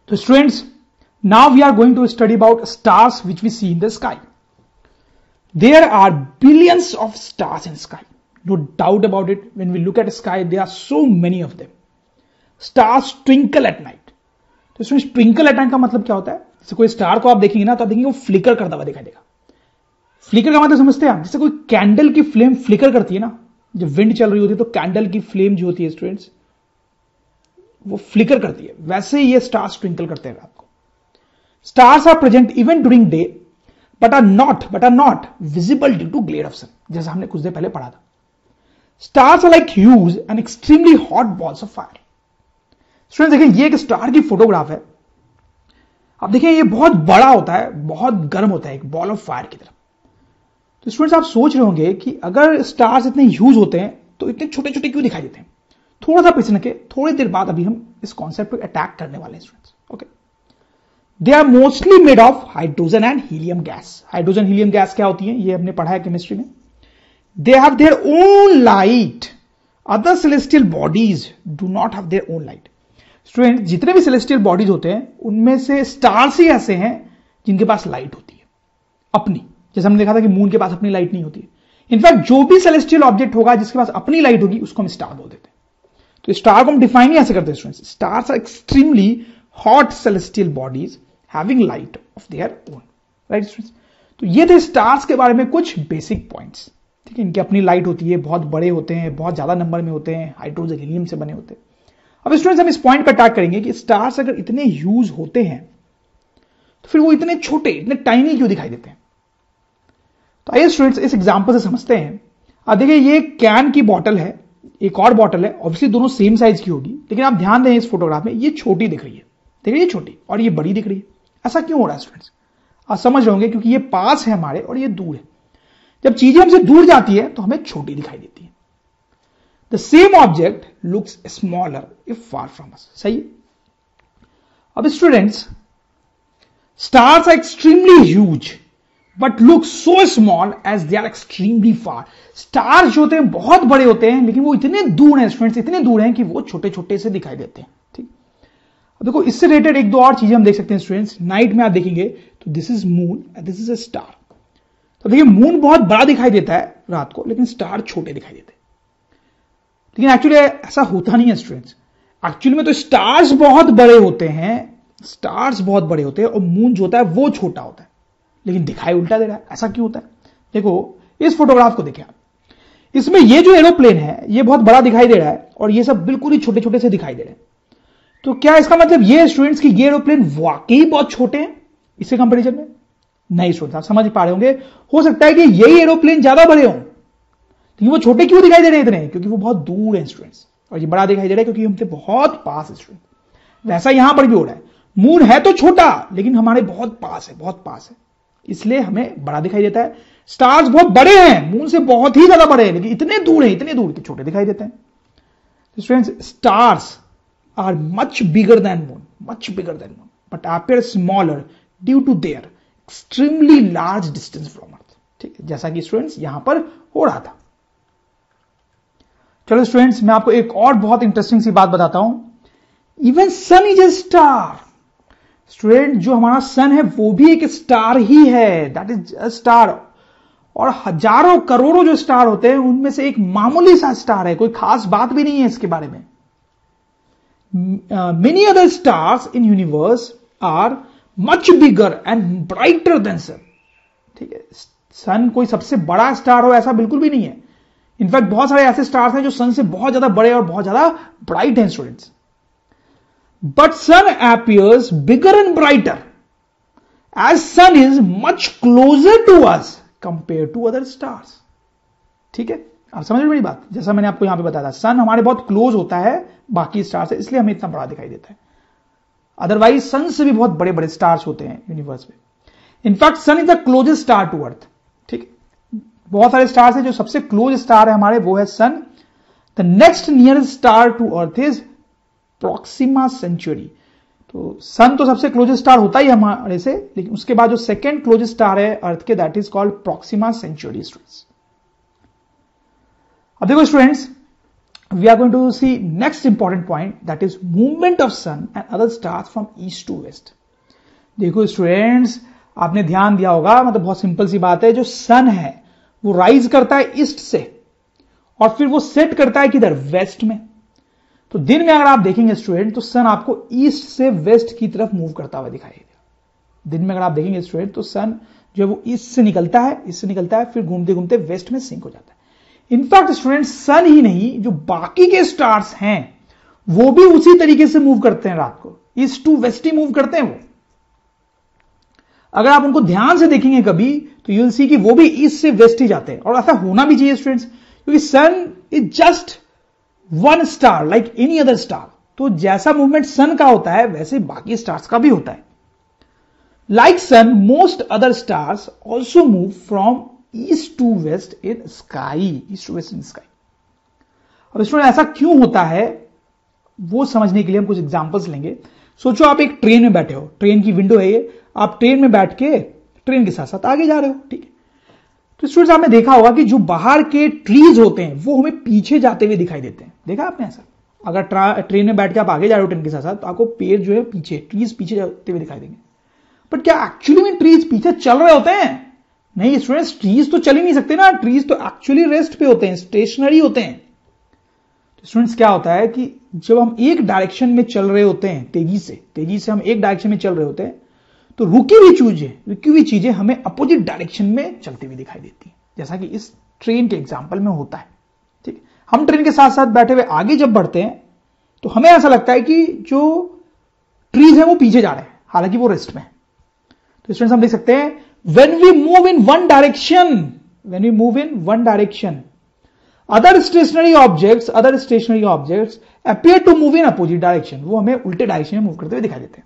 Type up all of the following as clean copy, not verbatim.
तो students, now we are going to study about stars which we see in the sky. There are billions of stars in sky. No doubt about it. When we look at the sky, there are so many of them. Stars twinkle at night. तो students, twinkle at night का मतलब क्या होता है? जैसे कोई star को आप देखेंगे ना, तो आप देखेंगे वो फ्लिकर करता हुआ दिखाई देगा. फ्लिकर का मतलब समझते हैं आप? जैसे कोई कैंडल की फ्लेम फ्लिकर करती है ना, जब विंड चल रही होती है तो कैंडल की फ्लेम जो होती है स्टूडेंट्स, वो फ्लिकर करती है. वैसे ही ये स्टार्स ट्विंकल करते हैं रात को. Stars are present even during day, but are not visible due to glare of sun. जैसा हमने कुछ देर पहले पढ़ा था. Stars are like huge and extremely hot balls of fire. Students देखिए, ये एक स्टार की फोटोग्राफ है. आप देखिए, ये बहुत बड़ा होता है, बहुत गर्म होता है, एक बॉल ऑफ फायर की तरह. तो स्टूडेंट्स, आप सोच रहे होंगे कि अगर स्टार्स इतने ह्यूज होते हैं तो इतने छोटे छोटे क्यों दिखाई देते हैं? थोड़ा सा पीछे के, थोड़ी देर बाद अभी हम इस कॉन्सेप्ट पर अटैक करने वाले हैं students. Okay, they are mostly made of hydrogen and helium gas. Hydrogen helium gas क्या होती है, ये हमने पढ़ा है केमिस्ट्री में. They have their own light. Other celestial bodies do not have their own light. Student, जितने भी सेलेस्टियल बॉडीज होते हैं उनमें से स्टार्स ही ऐसे हैं जिनके पास लाइट होती है अपनी. जैसे हमने देखा था कि मून के पास अपनी लाइट नहीं होती है. इनफैक्ट जो भी सेलेस्टियल ऑब्जेक्ट होगा जिसके पास अपनी लाइट होगी उसको हम स्टार बोल देते हैं. तो स्टार को हम डिफाइन ही ऐसे करते हैं students. Stars are extremely hot celestial bodies having light of their own. Right students, तो ये थे स्टार्स के बारे में कुछ बेसिक पॉइंट्स. ठीक है, इनकी अपनी लाइट होती है, बहुत बड़े होते हैं, बहुत ज्यादा नंबर में होते हैं, हाइड्रोजन हीलियम से बने होते हैं. अब स्टूडेंट्स, हम इस पॉइंट पर अटैक करेंगे कि स्टार्स अगर इतने ह्यूज होते हैं तो फिर वो इतने छोटे, इतने टाइनी क्यों दिखाई देते हैं? तो आइए स्टूडेंट्स, इस एग्जांपल से समझते हैं. अब देखिए, ये कैन की बॉटल है, एक और बॉटल है. ऑब्वियसली दोनों सेम साइज की होगी, लेकिन आप ध्यान दें इस फोटोग्राफ में ये छोटी दिख रही है. देखिए, ये छोटी और ये बड़ी दिख रही है. ऐसा क्यों हो रहा है स्टूडेंट्स? आप समझ रहे होंगे, क्योंकि ये पास है हमारे और ये दूर है. जब चीजें हमसे दूर जाती है तो हमें छोटी दिखाई देती है. The same object looks smaller if far from us. सही. अब students, stars are extremely huge but look so small as they are extremely far. Stars जो होते हैं बहुत बड़े होते हैं, लेकिन वो इतने दूर हैं स्टूडेंट्स, इतने दूर हैं कि वो छोटे छोटे से दिखाई देते हैं. ठीक. अब देखो, इससे रिलेटेड एक दो और चीजें हम देख सकते हैं स्टूडेंट्स. नाइट में आप देखेंगे तो this is moon and this is a star. तो देखिए, मून बहुत बड़ा दिखाई देता है रात को, लेकिन स्टार छोटे दिखाई देते हैं. लेकिन एक्चुअली ऐसा होता नहीं है स्टूडेंट्स. एक्चुअली में तो स्टार्स बहुत बड़े होते हैं, स्टार्स बहुत बड़े होते हैं और मून जो होता है वो छोटा होता है, लेकिन दिखाई उल्टा दे रहा है. ऐसा क्यों होता है? देखो, इस फोटोग्राफ को देखें आप. इसमें ये जो एरोप्लेन है ये बहुत बड़ा दिखाई दे रहा है और ये सब बिल्कुल ही छोटे छोटे से दिखाई दे रहे हैं. तो क्या इसका मतलब ये स्टूडेंट्स कि ये एरोप्लेन वाकई बहुत छोटे हैं इससे कंपैरिजन में? नहीं स्टूडेंट्स, आप समझ पा रहे होंगे. हो सकता है कि यही एरोप्लेन ज्यादा बड़े हों, लेकिन वो छोटे क्यों दिखाई दे रहे हैं इतने? क्योंकि वो बहुत दूर हैं स्टूडेंट्स, और ये बड़ा दिखाई दे रहा है क्योंकि हमसे बहुत पास है स्टूडेंट. वैसा यहां पर भी हो रहा है. मून है तो छोटा, लेकिन हमारे बहुत पास है, बहुत पास है, इसलिए हमें बड़ा दिखाई देता है. स्टार्स बहुत बड़े हैं, मून से बहुत ही ज्यादा बड़े हैं, लेकिन इतने दूर हैं, इतने दूर के छोटे दिखाई देते हैं. Students, stars are much bigger than moon, much bigger than moon, but appear smaller due to their extremely large distance from earth. ठीक है, जैसा कि स्टूडेंट्स यहां पर हो रहा था. चलो स्टूडेंट्स, मैं आपको एक और बहुत इंटरेस्टिंग सी बात बताता हूं. Even sun is a star. Student, जो हमारा सन है वो भी एक स्टार ही है. That is a star. और हजारों करोड़ों जो स्टार होते हैं उनमें से एक मामूली सा स्टार है, कोई खास बात भी नहीं है इसके बारे में. Many other stars in universe are much bigger and brighter than sun. ठीक है, सन कोई सबसे बड़ा स्टार हो ऐसा बिल्कुल भी नहीं है. इनफैक्ट बहुत सारे ऐसे स्टार्स हैं जो सन से बहुत ज्यादा बड़े और बहुत ज्यादा ब्राइट हैं students. But sun appears bigger and brighter as sun is much closer to us compare to other stars. ठीक है, आप समझ रहे मेरी बात? जैसा मैंने आपको यहां पे बताया था, सन हमारे बहुत क्लोज होता है बाकी स्टार से, इसलिए हमें इतना बड़ा दिखाई देता है. अदरवाइज सन से भी बहुत बड़े बड़े स्टार्स होते हैं यूनिवर्स में. In fact sun is the closest star to earth. ठीक है, बहुत सारे स्टार्स हैं, जो सबसे क्लोज स्टार है हमारे वो है sun. The next nearest star to earth is Proxima Centauri. तो सन तो सबसे क्लोजेस्ट स्टार होता ही हमारे से, लेकिन उसके बाद जो सेकंड क्लोजेस्ट स्टार है अर्थ के, that is called Proxima Centauri. Students, अब देखो students, we are going to see next important point, that is movement of sun and other stars from east to west. देखो स्टूडेंट्स, आपने ध्यान दिया होगा, मतलब बहुत सिंपल सी बात है, जो सन है वो राइज करता है ईस्ट से और फिर वो सेट करता है किधर, वेस्ट में. तो दिन में अगर आप देखेंगे स्टूडेंट तो सन आपको ईस्ट से वेस्ट की तरफ मूव करता हुआ दिखाई देगा. दिन में अगर आप देखेंगे स्टूडेंट तो सन जो है वो ईस्ट से निकलता है, फिर घूमते घूमते वेस्ट में सिंक हो जाता है. इनफैक्ट स्टूडेंट सन ही नहीं, जो बाकी के स्टार्स हैं वो भी उसी तरीके से मूव करते हैं, रात को ईस्ट टू वेस्ट ही मूव करते हैं वो. अगर आप उनको ध्यान से देखेंगे कभी तो यू विल सी कि वो भी ईस्ट से वेस्ट ही जाते हैं, और ऐसा होना भी चाहिए स्टूडेंट्स, क्योंकि sun is just one star like any other star. तो जैसा मूवमेंट सन का होता है वैसे बाकी स्टार्स का भी होता है. Like sun, most other stars also move from east to west in sky, east to west in sky. अब स्टूडेंट ऐसा क्यों होता है वो समझने के लिए हम कुछ एग्जांपल्स लेंगे. सोचो आप एक ट्रेन में बैठे हो, ट्रेन की विंडो है ये, आप ट्रेन में बैठ के ट्रेन के साथ साथ आगे जा रहे हो, ठीक है. तो स्टूडेंट्स आपने देखा होगा कि जो बाहर के ट्रीज होते हैं वो हमें पीछे जाते हुए दिखाई देते हैं. देखा आपने ऐसा? अगर ट्रेन में बैठ के आप आगे जा रहे हो ट्रेन के साथ साथ तो आपको पेड़ जो है पीछे, ट्रीज पीछे जाते हुए दिखाई देंगे. बट क्या एक्चुअली में ट्रीज पीछे चल रहे होते हैं? नहीं स्टूडेंट्स, ट्रीज तो चल ही नहीं सकते ना, ट्रीज तो एक्चुअली रेस्ट पे होते हैं, स्टेशनरी होते हैं. तो स्टूडेंट्स क्या होता है कि जब हम एक डायरेक्शन में चल रहे होते हैं, तेजी से हम एक डायरेक्शन में चल रहे होते हैं, तो रुकी हुई चीजें हमें अपोजिट डायरेक्शन में चलती हुई दिखाई देती हैं, जैसा कि इस ट्रेन के एग्जाम्पल में होता है. ठीक, हम ट्रेन के साथ साथ बैठे हुए आगे जब बढ़ते हैं तो हमें ऐसा लगता है कि जो ट्रीज है वो पीछे जा रहे हैं, हालांकि वो रेस्ट में है. तो स्टूडेंट्स हम देख सकते हैं, when we move in one direction, other stationary objects appear to move in opposite direction. वो हमें उल्टे डायरेक्शन में मूव करते हुए दिखाई देते हैं.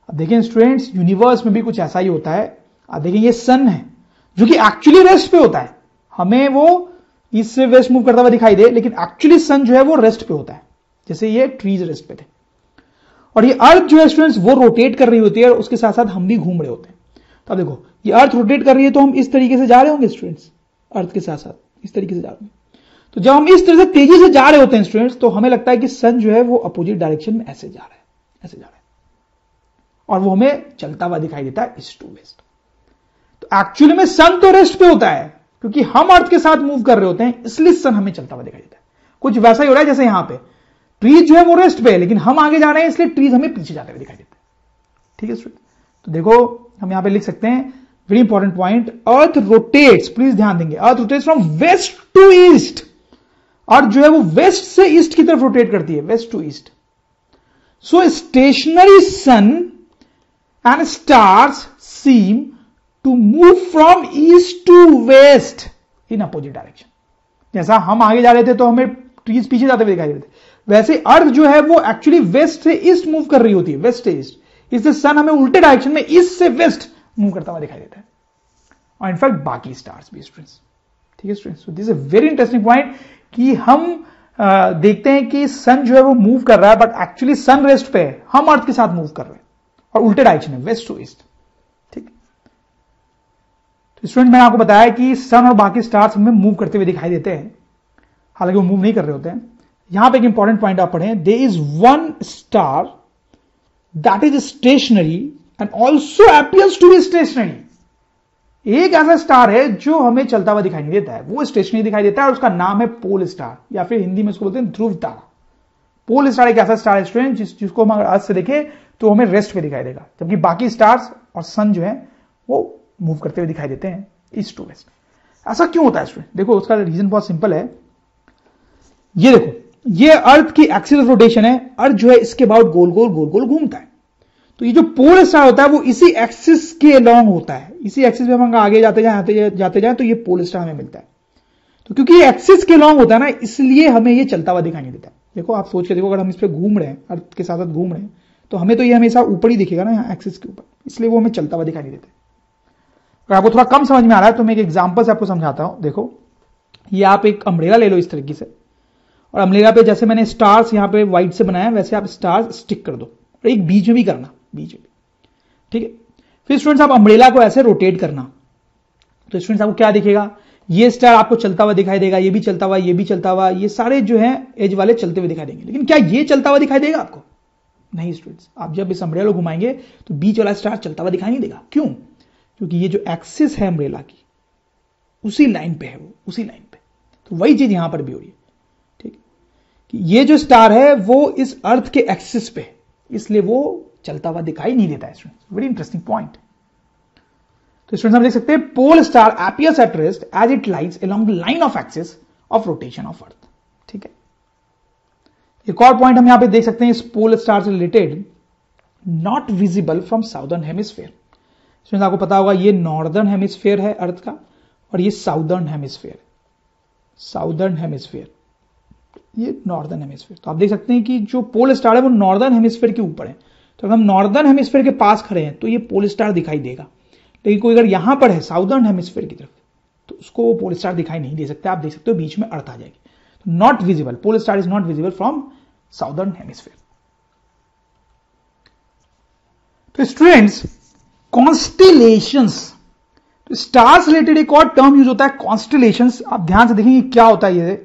अब देखें स्टूडेंट्स, यूनिवर्स में भी कुछ ऐसा ही होता है. अब देखें ये सन है जो कि एक्चुअली रेस्ट पे होता है, हमें वो ईस्ट से वेस्ट मूव करता हुआ दिखाई दे, लेकिन एक्चुअली सन जो है वो रेस्ट पे होता है, जैसे ये ट्रीज रेस्ट पे थे. और ये अर्थ जो है स्टूडेंट्स वो रोटेट कर रही होती है और उसके साथ साथ हम भी घूम रहे होते हैं. तो अब देखो ये अर्थ रोटेट कर रही है तो हम इस तरीके से जा रहे होंगे स्टूडेंट्स, अर्थ के साथ साथ इस तरीके से जा रहे हैं. तो जब हम इस तरह से तेजी से जा रहे होते हैं स्टूडेंट्स तो हमें लगता है कि सन जो है वो अपोजिट डायरेक्शन में ऐसे जा रहा है, और वो हमें चलता हुआ दिखाई देता है ईस्ट टू वेस्ट. तो एक्चुअली में सन तो रेस्ट पे होता है, क्योंकि हम अर्थ के साथ मूव कर रहे होते हैं, इसलिए सन हमें चलता हुआ दिखाई देता है. कुछ वैसा ही हो रहा है जैसे यहां पे ट्रीज जो है वो रेस्ट पे है, लेकिन हम आगे जा रहे हैं इसलिए ट्रीज हमें पीछे जाते हुए दिखाई देते हैं. ठीक है स्टूडेंट, तो देखो हम यहां पे लिख सकते हैं, very important point, earth rotates, please ध्यान देंगे, earth rotates from west to east. Earth जो है वो वेस्ट से ईस्ट की तरफ रोटेट करती है, west to east. So stationary sun and stars seem to move from east to west in opposite direction. जैसा हम आगे जा रहे थे तो हमें ट्रीज पीछे जाते हुए दिखाई देते, वैसे अर्थ जो है वो एक्चुअली वेस्ट से ईस्ट मूव कर रही होती है, वेस्ट से ईस्ट. इससे सन हमें उल्टे डायरेक्शन में ईस्ट से वेस्ट मूव करता हुआ दिखाई देता है, और इनफैक्ट बाकी स्टार्स भी स्टूडेंट्स. ठीक है students, so this is a very interesting point कि हम देखते हैं कि सन जो है वो मूव कर रहा है, बट एक्चुअली सन रेस्ट पे है, हम अर्थ के साथ मूव कर रहे हैं और उल्टे डायरेक्शन में, वेस्ट टू ईस्ट. ठीक, तो स्टूडेंट मैंने आपको बताया कि सन और बाकी स्टार्स हमें मूव करते हुए दिखाई देते हैं, हालांकि वो मूव नहीं कर रहे होते हैं. यहां पे एक इंपॉर्टेंट पॉइंट आप पढ़ें, there is one star that is stationary and also appears to be stationary. एक ऐसा स्टार है जो हमें चलता हुआ दिखाई नहीं देता है, वो स्टेशनरी दिखाई देता है, और उसका नाम है पोल स्टार, या फिर हिंदी में उसको बोलते हैं ध्रुव तारा. पोल स्टार एक ऐसा स्टार है स्टूडेंट जिसको हम अगर अर्थ से देखें तो हमें रेस्ट पे दिखाई देगा, जबकि बाकी स्टार्स और सन जो है वो मूव करते हुए दिखाई देते हैं ईस्ट टू वेस्ट. ऐसा क्यों होता है स्टूडेंट? देखो उसका रीजन बहुत सिंपल है. ये देखो, ये अर्थ की एक्सिस ऑफ रोटेशन है, अर्थ जो है इसके अबाउट गोल गोल घूमता है. तो ये जो पोल स्टार होता है वो इसी एक्सिस के अलोंग होता है, इसी एक्सिस पे हम आगे जाते जाए तो ये पोल स्टार हमें मिलता है. तो क्योंकि ये एक्सिस के अलोंग होता है ना, इसलिए हमें ये चलता हुआ दिखाई नहीं देता. देखो आप सोच के देखो, अगर हम इस पे घूम रहे हैं, अर्थ के साथ साथ घूम रहे हैं, तो हमें तो ये हमेशा ऊपर ही दिखेगा ना, यहाँ एक्सिस के ऊपर, इसलिए वो हमें चलता हुआ दिखाई नहीं देता. अगर आपको थोड़ा कम समझ में आ रहा है तो मैं एक एग्जाम्पल से आपको समझाता हूं. देखो ये आप एक अम्ब्रेला ले लो इस तरीके से, और अम्ब्रेला पे जैसे मैंने स्टार्स यहां पे व्हाइट से बनाया, वैसे आप स्टार्स स्टिक कर दो, और एक बीच में भी करना, बीच में. ठीक है, फिर स्टूडेंट्स आप अम्ब्रेला को ऐसे रोटेट करना, तो स्टूडेंट्स आपको क्या दिखेगा ये स्टार आपको चलता हुआ दिखाई देगा, ये भी चलता हुआ, ये भी चलता हुआ, ये सारे जो है एज वाले चलते हुए दिखाई देंगे। लेकिन क्या ये चलता हुआ दिखाई देगा आपको? नहीं स्टूडेंट्स, आप जब इस अम्ब्रेला को घुमाएंगे तो बीच वाला स्टार चलता हुआ दिखाई नहीं देगा। क्यों? क्योंकि ये जो एक्सिस है अम्ब्रेला की उसी लाइन पे है, वो उसी लाइन पे। तो वही चीज यहां पर भी हो रही है, ठीक, कि ये जो स्टार है वो इस अर्थ के एक्सिस पे, इसलिए वो चलता हुआ दिखाई नहीं देता है स्टूडेंट्स। Very interesting point. तो स्टूडेंट्स हम देख सकते हैं pole star appears at rest as it lies along the line of axis of rotation of earth. ठीक है, एक और पॉइंट हम यहां पे देख सकते हैं इस पोल स्टार से related, not visible from southern hemisphere. Students आपको पता होगा ये नॉर्दर्न हेमिस्फीयर है अर्थ का और ये साउदर्न हेमिस्फीयर, साउदर्न हेमिस्फीयर, ये नॉर्दर्न हेमिस्फीयर। तो आप देख सकते हैं कि जो पोल स्टार है वो नॉर्दर्न हेमिस्फीयर के ऊपर है। तो अगर हम नॉर्दर्न हेमिस्फीयर के पास खड़े हैं तो ये पोल स्टार दिखाई देगा, लेकिन कोई अगर यहां पर है साउदर्न हेमिस्फीयर की तरफ तो उसको वो पोल स्टार दिखाई नहीं दे सकता। आप देख सकते हो बीच में अर्थ आ जाएगी। तो not visible, pole star is not visible from southern hemisphere. तो स्टूडेंट्स कॉन्स्टिलेशंस, तो स्टार्स रिलेटेड एक और टर्म यूज होता है कॉन्स्टिलेशंस। आप ध्यान से देखेंगे क्या होता है ये।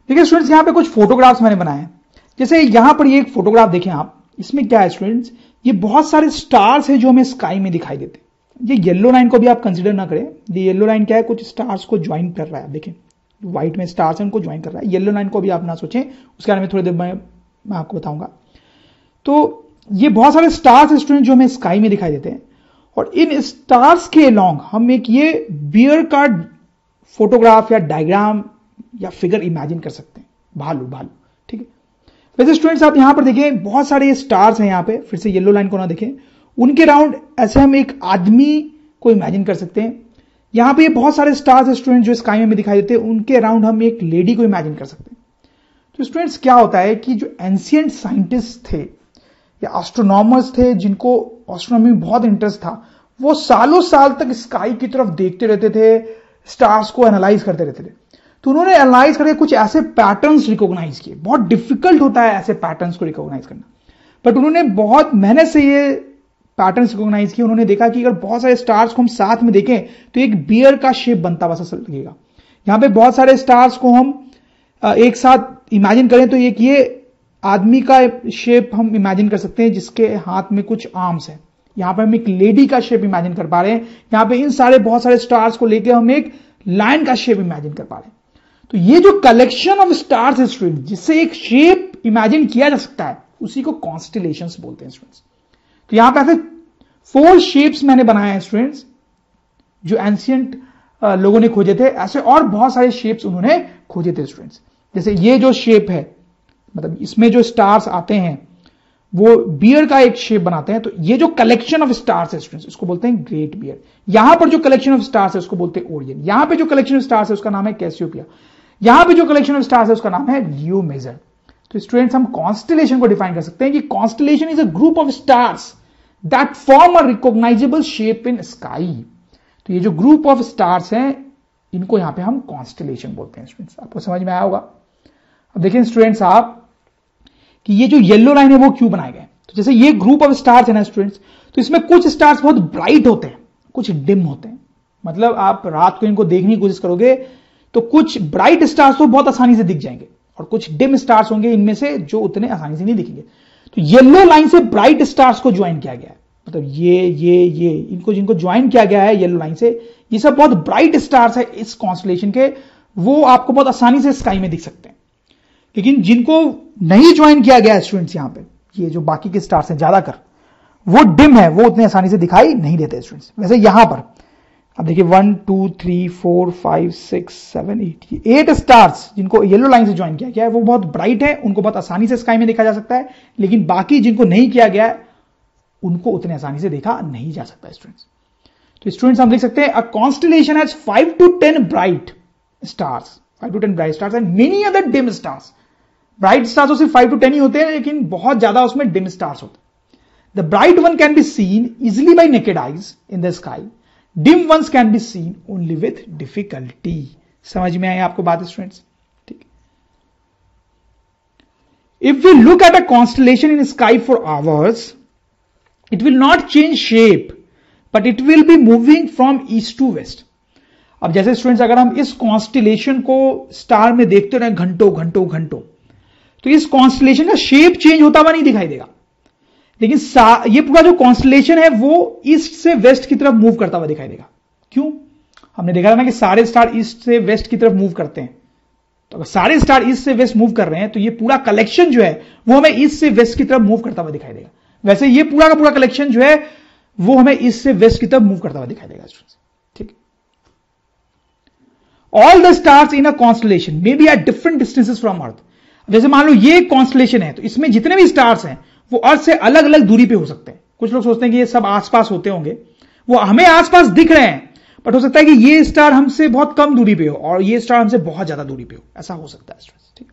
देखिए स्टूडेंट्स यहां पे कुछ फोटोग्राफ्स मैंने बनाए हैं। जैसे यहां पर ये एक फोटोग्राफ देखें आप, इसमें क्या है स्टूडेंट्स, ये बहुत सारे स्टार्स हैं जो हमें स्काई में दिखाई देते हैं। ये येलो लाइन को भी आप कंसीडर ना करें, ये येलो लाइन क्या है, कुछ स्टार्स को ज्वाइन कर रहा है। देखें व्हाइट में स्टार्स हैं उनको ज्वाइन कर रहा है। येलो लाइन को भी आप ना सोचें, उसके बारे में थोड़ी देर मैं आपको बताऊंगा। तो ये बहुत सारे स्टार्स स्टूडेंट जो हमें स्काई में दिखाई देते हैं, और इन स्टार्स के अलोंग हम एक ये बियर का फोटोग्राफ या डायग्राम या फिगर इमेजिन कर सकते हैं, भालू भालू। ठीक है, वैसे स्टूडेंट्स आप यहां पर देखें बहुत सारे ये स्टार्स हैं यहां पे, फिर से येलो लाइन को ना देखें, उनके राउंड ऐसे हम एक आदमी को इमेजिन कर सकते हैं। यहां पे बहुत सारे स्टार्स स्टूडेंट जो स्काई में दिखाई देते हैं, उनके अराउंड हम एक लेडी को इमेजिन कर सकते हैं। तो स्टूडेंट्स क्या होता है कि जो एंशिएंट साइंटिस्ट थे या एस्ट्रोनॉमर्स थे जिनको एस्ट्रोनॉमी में बहुत इंटरेस्ट था, वो सालों साल तक स्काई की तरफ देखते रहते थे, स्टार्स को एनालाइज करते रहते थे। तो उन्होंने एनालाइज करके कुछ ऐसे पैटर्न्स रिकॉग्नाइज किए। बहुत डिफिकल्ट होता है ऐसे पैटर्न्स को रिकॉग्नाइज करना, बट उन्होंने बहुत मेहनत से ये पैटर्न्स रिकॉग्नाइज किए। उन्होंने देखा कि अगर बहुत सारे स्टार्स को हम साथ में देखें तो एक बियर का शेप बनता हुआ सा लगेगा। यहां पे बहुत सारे स्टार्स को हम एक साथ इमेजिन करें तो एक ये आदमी का शेप हम इमेजिन कर सकते हैं जिसके हाथ में कुछ आर्म्स है। यहां पे हम एक लेडी का शेप इमेजिन कर पा रहे हैं। यहां पे इन सारे बहुत सारे स्टार्स को लेकर हम एक लायन का शेप इमेजिन कर पा रहे हैं। तो ये जो कलेक्शन ऑफ स्टार्स है स्टूडेंट, जिससे एक शेप इमेजिन किया जा सकता है, उसी को कॉन्स्टिलेशंस बोलते हैं स्टूडेंट्स। तो यहां पे ऐसे 4 शेप्स मैंने बनाए हैं स्टूडेंट्स जो एंशिएंट लोगों ने खोजे थे। ऐसे और बहुत सारे शेप्स उन्होंने खोजे थे स्टूडेंट्स। जैसे ये जो शेप है, मतलब इसमें जो स्टार्स आते हैं वो बियर का एक शेप बनाते हैं। तो ये जो कलेक्शन ऑफ स्टार्स है स्टूडेंट्स, इसको बोलते हैं ग्रेट बियर। यहां पर जो कलेक्शन ऑफ स्टार्स है उसको बोलते हैं ओरियन। यहां पे जो कलेक्शन ऑफ स्टार्स है उसका नाम है कैसियोपिया। यहां पे जो कलेक्शन ऑफ स्टार्स है उसका नाम है लियो मेजर। तो स्टूडेंट्स हम कॉन्स्टिलेशन को डिफाइन कर सकते हैं कि constellation is a group of stars that form a recognisable shape in sky. तो ये जो ग्रुप ऑफ स्टार्स हैं इनको यहां पे हम कॉन्स्टिलेशन बोलते हैं स्टूडेंट्स। आपको समझ में आया होगा। अब देखिए स्टूडेंट्स आप कि ये जो येलो लाइन है वो क्यों बनाए गए। तो जैसे ये ग्रुप ऑफ स्टार्स है ना स्टूडेंट्स, तो इसमें कुछ स्टार्स बहुत ब्राइट होते हैं, कुछ डिम होते हैं। मतलब आप रात को इनको देखने की कोशिश करोगे तो कुछ ब्राइट स्टार्स तो बहुत आसानी से दिख जाएंगे और कुछ डिम स्टार्स होंगे इनमें से जो उतने आसानी से नहीं दिखेंगे। तो येलो लाइन से ब्राइट स्टार्स को ज्वाइन किया गया है। मतलब ये इनको जिनको ज्वाइन किया गया है येलो लाइन से, ये सब बहुत ब्राइट स्टार्स है इस कॉन्स्टिलेशन के, वो आपको बहुत आसानी से स्काई में दिख सकते हैं। लेकिन जिनको नहीं ज्वाइन किया गया है स्टूडेंट्स, यहां पे ये जो बाकी के स्टार्स हैं ज्यादातर वो डिम है, वो उतने आसानी से दिखाई नहीं देते स्टूडेंट्स। वैसे यहां पर अब देखिए 1 2 3 4 5 6 7 8 स्टार्स जिनको येलो लाइन से ज्वाइन किया गया है वो बहुत ब्राइट है, उनको बहुत आसानी से स्काई में देखा जा सकता है। लेकिन बाकी जिनको नहीं किया गया है उनको उतने आसानी से देखा नहीं जा सकता स्टूडेंट्स। तो स्टूडेंट्स हम देख सकते हैं a constellation has 5 to 10 bright stars, 5 to 10 bright stars and many other dim stars. Bright stars तो सिर्फ 5 to 10 ही होते हैं, लेकिन बहुत ज्यादा उसमें डिम स्टार्स होते हैं। The bright one can be seen easily by naked eyes in the sky, dim ones can be seen only with difficulty. समझ में आई आपको बात स्टूडेंट्स? ठीक। If we look at a constellation in sky for hours, it will not change shape, but it will be moving from east to west. अब जैसे students अगर हम इस कॉन्स्टिलेशन को स्टार में देखते रहे घंटों घंटों घंटों, तो इस कॉन्स्टिलेशन का शेप चेंज होता हुआ नहीं दिखाई देगा, लेकिन ये पूरा जो कॉन्स्टिलेशन है वो ईस्ट से वेस्ट की तरफ मूव करता हुआ दिखाई देगा। क्यों? हमने देखा था ना कि सारे स्टार ईस्ट से वेस्ट की तरफ मूव करते हैं, तो अगर सारे स्टार ईस्ट से वेस्ट मूव कर रहे हैं तो ये पूरा कलेक्शन जो है वो हमें ईस्ट से वेस्ट की तरफ मूव करता हुआ दिखाई देगा। वैसे ये पूरा का पूरा कलेक्शन जो है वो हमें ईस्ट से वेस्ट की तरफ मूव करता हुआ दिखाई देगा। ठीक है, all the stars in a constellation may be at different distances from earth. जैसे मान लो ये कॉन्स्टलेशन है, तो इसमें जितने भी स्टार्स हैं वो अर्थ से अलग अलग दूरी पे हो सकते हैं। कुछ लोग सोचते हैं कि ये सब आसपास होते होंगे, वो हमें आसपास दिख रहे हैं, बट हो सकता है कि ये स्टार हमसे बहुत कम दूरी पे हो और ये स्टार हमसे बहुत ज्यादा दूरी पे हो, ऐसा हो सकता है। ठीक,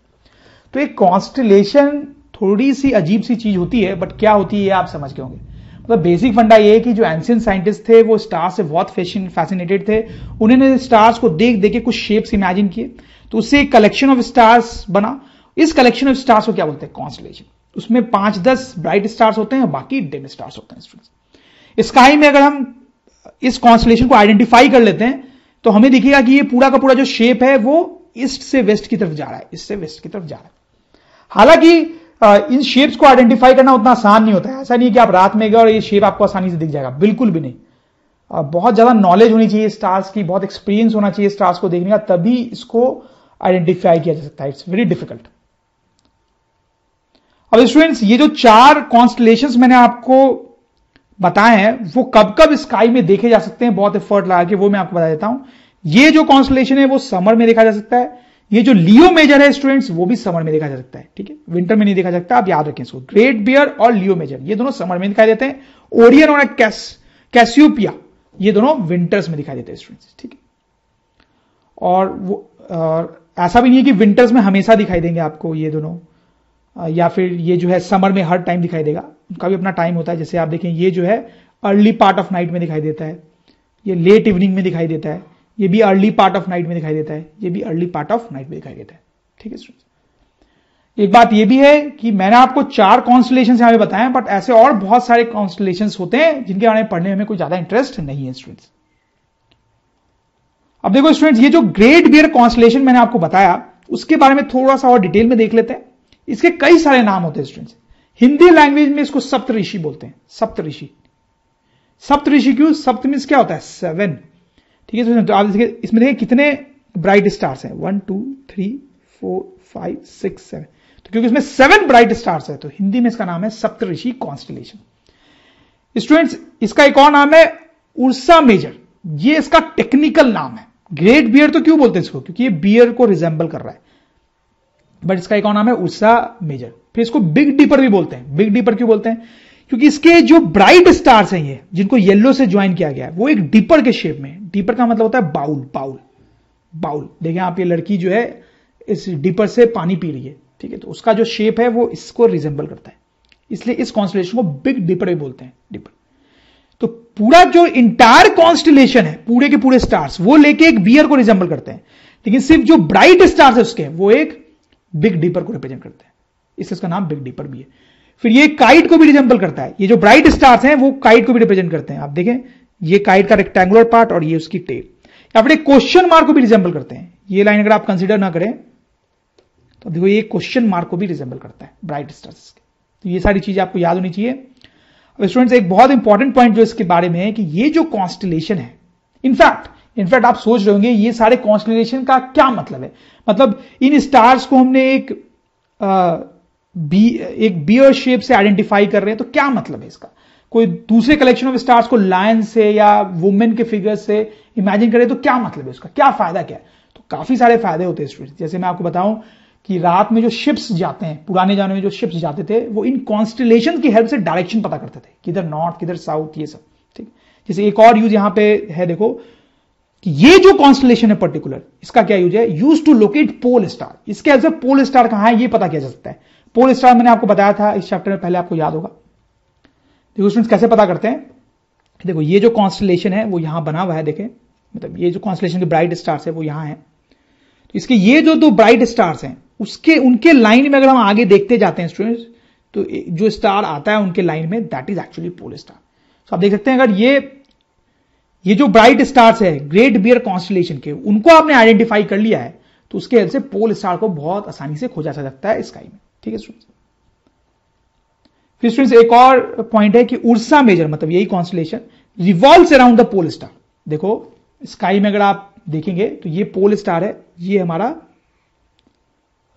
तो एक कॉन्स्टलेशन थोड़ी सी अजीब सी चीज होती है, बट क्या होती है आप समझ के होंगे। मतलब बेसिक फंडा ये है कि जो एंशिएंट साइंटिस्ट थे वो स्टार से बहुत फैसिनेटेड थे, उन्होंने स्टार्स को देख देख के कुछ शेप्स इमेजिन किए, तो उससे एक कलेक्शन ऑफ स्टार्स बना। इस कलेक्शन ऑफ स्टार्स को क्या बोलते हैं? कॉन्स्टलेशन। उसमें 5-10 ब्राइट स्टार्स होते हैं, बाकी डिम स्टार्स होते हैं। स्काई में अगर हम इस कॉन्स्टलेशन को आइडेंटिफाई कर लेते हैं तो हमें दिखेगा कि ये पूरा का पूरा जो शेप है वो ईस्ट से वेस्ट की तरफ जा रहा है, ईस्ट से वेस्ट की तरफ जा रहा है। हालांकि इन शेप्स को आइडेंटिफाई करना उतना आसान नहीं होता है। ऐसा नहीं कि आप रात में गए और ये शेप आपको आसानी से दिख जाएगा, बिल्कुल भी नहीं। बहुत ज्यादा नॉलेज होनी चाहिए स्टार्स की, बहुत एक्सपीरियंस होना चाहिए स्टार्स को देखने का, तभी इसको आइडेंटिफाई किया जा सकता है। It's very difficult. अब स्टूडेंट्स ये जो 4 कॉन्स्टलेशंस मैंने आपको बताए हैं वो कब कब स्काई में देखे जा सकते हैं, बहुत एफर्ट लगा के, वो मैं आपको बता देता हूं। ये जो कॉन्स्टलेशन है वो समर में देखा जा सकता है। ये जो लियो मेजर है स्टूडेंट्स वो भी समर में देखा जा सकता है। ठीक है, विंटर में नहीं देखा जा सकता, आप याद रखें इसको। ग्रेट बियर और लियो मेजर ये दोनों समर में दिखाई देते हैं। ओरियन और कैसियोपिया ये दोनों विंटर्स में दिखाई देते हैं स्टूडेंट्स। ठीक है, और ऐसा भी नहीं है कि विंटर्स में हमेशा दिखाई देंगे आपको ये दोनों, या फिर ये जो है समर में हर टाइम दिखाई देगा, उनका भी अपना टाइम होता है। जैसे आप देखें ये जो है अर्ली पार्ट ऑफ नाइट में दिखाई देता है, ये लेट इवनिंग में दिखाई देता है, ये भी अर्ली पार्ट ऑफ नाइट में दिखाई देता है, ये भी अर्ली पार्ट ऑफ नाइट में दिखाई देता है। ठीक है स्टूडेंट्स, एक बात ये भी है कि मैंने आपको 4 कॉन्स्टलेशंस यहां पे बताए, बट ऐसे और बहुत सारे कॉन्स्टलेशंस होते हैं जिनके बारे में पढ़ने में हमें कोई ज्यादा इंटरेस्ट नहीं है स्टूडेंट्स। अब देखो स्टूडेंट्स, ये जो ग्रेट बियर कॉन्स्टलेशन मैंने आपको बताया उसके बारे में थोड़ा सा और डिटेल में देख लेते हैं। इसके कई सारे नाम होते हैं स्टूडेंट्स। हिंदी लैंग्वेज में इसको सप्तऋषि बोलते हैं, सप्तऋषि। सप्तऋषि क्यों? सप्त मींस क्या होता है? 7। ठीक है, तो आप देखिए इसमें देखिए कितने ब्राइट स्टार्स हैं, 1 2 3 4 5 6 7। तो क्योंकि इसमें 7 ब्राइट स्टार्स है तो हिंदी में इसका नाम है सप्तऋषि कॉन्स्टलेशन। स्टूडेंट्स इसका एक और नाम है उर्सा मेजर, ये इसका टेक्निकल नाम है। ग्रेट बियर तो क्यों बोलते हैं इसको? क्योंकि ये बियर को रिजेंबल कर रहा है, बट इसका एक और नाम है उर्सा मेजर। फिर इसको बिग डीपर भी बोलते हैं। बिग डीपर क्यों बोलते हैं? क्योंकि इसके जो ब्राइट स्टार्स हैं ये जिनको येलो से ज्वाइन किया गया है वो एक डीपर के शेप में। डीपर का मतलब होता है बाउल, बाउल, बाउल। देखें आप, ये लड़की जो है इस डीपर से पानी पी रही है। ठीक है, तो उसका जो शेप है वो इसको रिजेंबल करता है, इसलिए इस कॉन्स्टलेशन को बिग डीपर भी बोलते हैं, डीपर। तो पूरा जो इंटायर कॉन्स्टलेशन है, पूरे के पूरे स्टार्स वो लेके एक बियर को रिजेंबल करते हैं, लेकिन सिर्फ जो ब्राइट स्टार्स है उसके वो एक बिग डीपर को रिप्रेजेंट करते हैं, इससे इसका नाम बिग डीपर भी है। फिर ये काइट को भी रिजेंबल करता है। ये जो ब्राइट स्टार्स हैं वो काइट को भी रिप्रेजेंट करते हैं। आप देखें ये काइट का रेक्टेंगुलर पार्ट और ये उसकी टेल। या फिर एक क्वेश्चन मार्क को भी रिजेंबल करते हैं। ये लाइन अगर आप कंसीडर ना करें तो देखो ये क्वेश्चन मार्क को भी रिजेंबल करता है ब्राइट स्टार्स के। तो ये सारी चीजें आपको याद होनी चाहिए। अब स्टूडेंट्स एक बहुत इंपॉर्टेंट पॉइंट जो इसके बारे में है कि ये जो कॉन्स्टलेशन है, इनफैक्ट आप सोच रहे होंगे ये सारे कॉन्स्टलेशन का क्या मतलब है। मतलब इन स्टार्स को हमने एक बियर शेप से आइडेंटिफाई कर रहे हैं, तो क्या मतलब है इसका? कोई दूसरे कलेक्शन ऑफ स्टार्स को लायन से या वुमेन के फिगर से इमेजिन करें तो क्या मतलब है उसका? क्या फायदा क्या है? तो काफी सारे फायदे होते हैं स्टूडेंट्स। जैसे मैं आपको बताऊं कि रात में जो शिप्स जाते हैं, पुराने जमाने में जो शिप्स जाते थे, वो इन कॉन्स्टलेशन की हेल्प से डायरेक्शन पता करते थे, किधर नॉर्थ किधर साउथ, ये सब। ठीक, जैसे एक और यूज यहां पे है, देखो कि ये जो कॉन्स्टलेशन है पर्टिकुलर, इसका क्या यूज है? Use to locate pole star. इसके हेल्प से पोल स्टार कहां है ये पता किया जा सकता है। पोल स्टार मैंने आपको बताया था इस चैप्टर में, पहले आपको याद होगा। देखो स्टूडेंट्स कैसे पता करते हैं। देखो ये जो कॉन्स्टलेशन है वो यहां बना हुआ है, देखें, मतलब ये जो कॉन्स्टलेशन के ब्राइट स्टार्स है वो यहां है। तो इसके ये जो 2 ब्राइट स्टार्स हैं उनके लाइन में अगर हम आगे देखते जाते हैं स्टूडेंट्स, तो जो स्टार आता है उनके लाइन में, that is actually pole star. तो आप देख सकते हैं अगर ये जो ब्राइट स्टार्स है ग्रेट बियर कॉन्स्टलेशन के, उनको आपने आइडेंटिफाई कर लिया है तो उसके हेल्प से पोल स्टार को बहुत आसानी से खोजा जा सकता है स्काई में। ठीक है स्टूडेंट्स। फिर स्टूडेंट्स एक और पॉइंट है कि उर्सा मेजर मतलब यही constellation revolves around the pole star. देखो स्काई में अगर आप देखेंगे तो ये पोल स्टार है, ये हमारा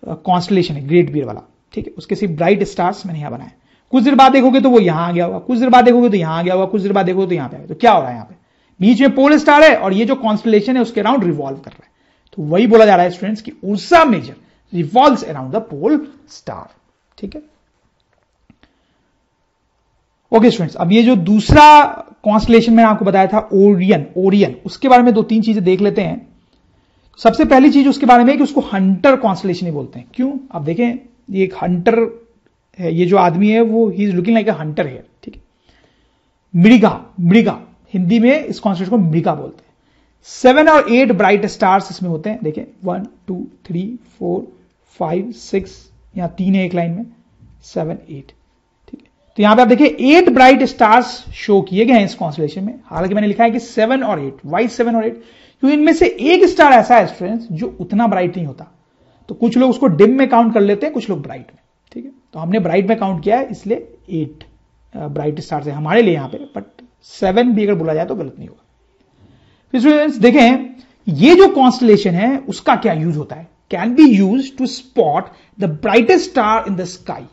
कॉन्स्टलेशन है ग्रेट बियर वाला। ठीक है, उसके सिर्फ ब्राइट स्टार्स मैंने यहां बनाए। कुछ देर बाद देखोगे तो वो यहां आ गया होगा, कुछ देर बाद देखोगे तो यहां आ गया होगा, कुछ देर बाद देखोगे तो यहां पे आ गया। तो क्या हो रहा है यहां पे, बीच में पोल स्टार है और ये जो कॉन्स्टलेशन है उसके अराउंड रिवॉल्व कर रहा है। तो वही बोला जा रहा है स्टूडेंट्स कि Ursa Major revolves around the pole star. ठीक है, ओके स्टूडेंट्स। अब ये जो दूसरा कॉन्स्टलेशन मैंने आपको बताया था ओरियन, उसके बारे में 2-3 चीजें देख लेते हैं। सबसे पहली चीज उसके बारे में है कि उसको हंटर कॉन्स्टलेशन ही बोलते हैं। क्यों, आप देखें ये एक हंटर है, ये जो आदमी है वो he is looking like a Hunter है। ठीक है, मृगा हिंदी में इस कॉन्स्टलेशन को मृगा बोलते हैं। 7 और 8 ब्राइट स्टार्स इसमें होते हैं। देखिए 1 2 3 4 5 6, यहां 3 है एक लाइन में, 7 8। ठीक है, तो यहां पे आप देखिए 8 ब्राइट स्टार्स शो किए गए हैं इस कॉन्स्टलेशन में। हालांकि मैंने लिखा है कि 7 और 8, वाई 7 और 8, क्योंकि इनमें से एक स्टार ऐसा है स्टूडेंट्स जो उतना ब्राइट नहीं होता। तो कुछ लोग उसको डिम में काउंट कर लेते हैं, कुछ लोग ब्राइट में। ठीक है, तो हमने ब्राइट में काउंट किया है, इसलिए 8 ब्राइट स्टार्स है हमारे लिए यहां पे, बट 7 भी अगर बोला जाए तो गलत नहीं होगा। फिर स्टूडेंट्स देखें ये जो कॉन्स्टलेशन है उसका क्या यूज होता है, can be use to spot the brightest star in the sky.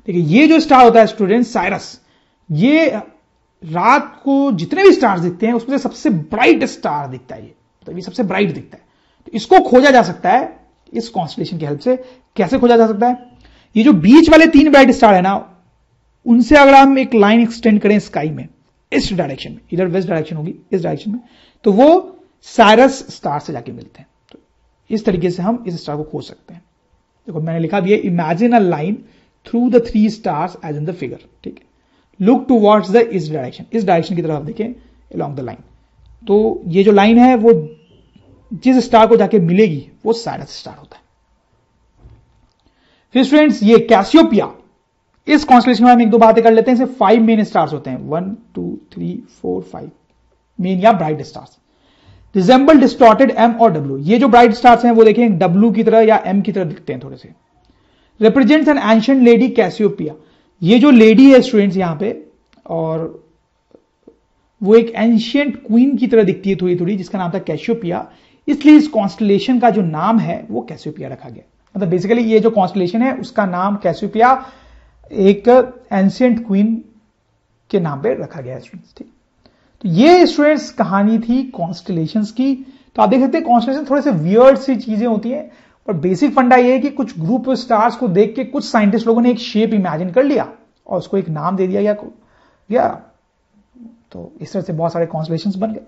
देखिए ये जो स्टार होता है स्टूडेंट्स साइरस, ये रात को जितने भी स्टार्स दिखते हैं उसमें से सबसे ब्राइट स्टार दिखता है, ये मतलब ये सबसे ब्राइट दिखता है। तो इसको खोजा जा सकता है इस कॉन्स्टलेशन की हेल्प से। कैसे खोजा जा सकता है, ये जो बीच वाले 3 ब्राइट स्टार है ना, उनसे अगर हम एक लाइन एक्सटेंड करें स्काई में इस डायरेक्शन में, इधर वेस्ट डायरेक्शन होगी इस डायरेक्शन में, तो वो साइरस स्टार से जाके मिलते हैं। तो इस तरीके से हम इस स्टार को खोज सकते हैं। देखो मैंने लिखा भी है, imagine a line through the 3 stars as in the figure. ठीक है, लुक टुवर्ड्स द इस डायरेक्शन की तरफ आप देखें अलोंग द लाइन। तो ये जो लाइन है वो जिस स्टार को जाके मिलेगी वो साइरस स्टार होता है। फिर स्टूडेंट्स ये कैसियोपिया, इस कॉन्स्टलेशन में हम 1-2 बातें कर लेते हैं। इसे 5 मेन स्टार्स होते हैं, 1 2 3 4 5 मेन या bright stars. Resemble distorted M और डब्ल्यू, ये जो ब्राइट स्टार्स हैं वो देखें डब्ल्यू की तरह या एम की तरह दिखते हैं थोड़े से। Represents an ancient lady Cassiopeia, ये जो लेडी है स्टूडेंट्स यहां पे, और वो एक एंशिएंट क्वीन की तरह दिखती है थोड़ी थोड़ी, जिसका नाम था कैसियोपिया, इसलिए इस कॉन्स्टलेशन का जो नाम है वो कैसियोपिया रखा गया। मतलब बेसिकली ये जो कॉन्स्टलेशन है उसका नाम कैसियोपिया एक एंशिएंट क्वीन के नाम पे रखा गया है स्टूडेंट्स। ठीक, तो ये स्टूडेंट्स कहानी थी कॉन्स्टलेशंस की। तो आप देख सकते हैं कॉन्स्टलेशन थोड़े से वियर्ड सी चीजें होती हैं, पर बेसिक फंडा ये है कि कुछ ग्रुप स्टार्स को देख के कुछ साइंटिस्ट लोगों ने एक शेप इमेजिन कर लिया और उसको एक नाम दे दिया गया। तो इस तरह से बहुत सारे कॉन्स्टलेशंस बन गए।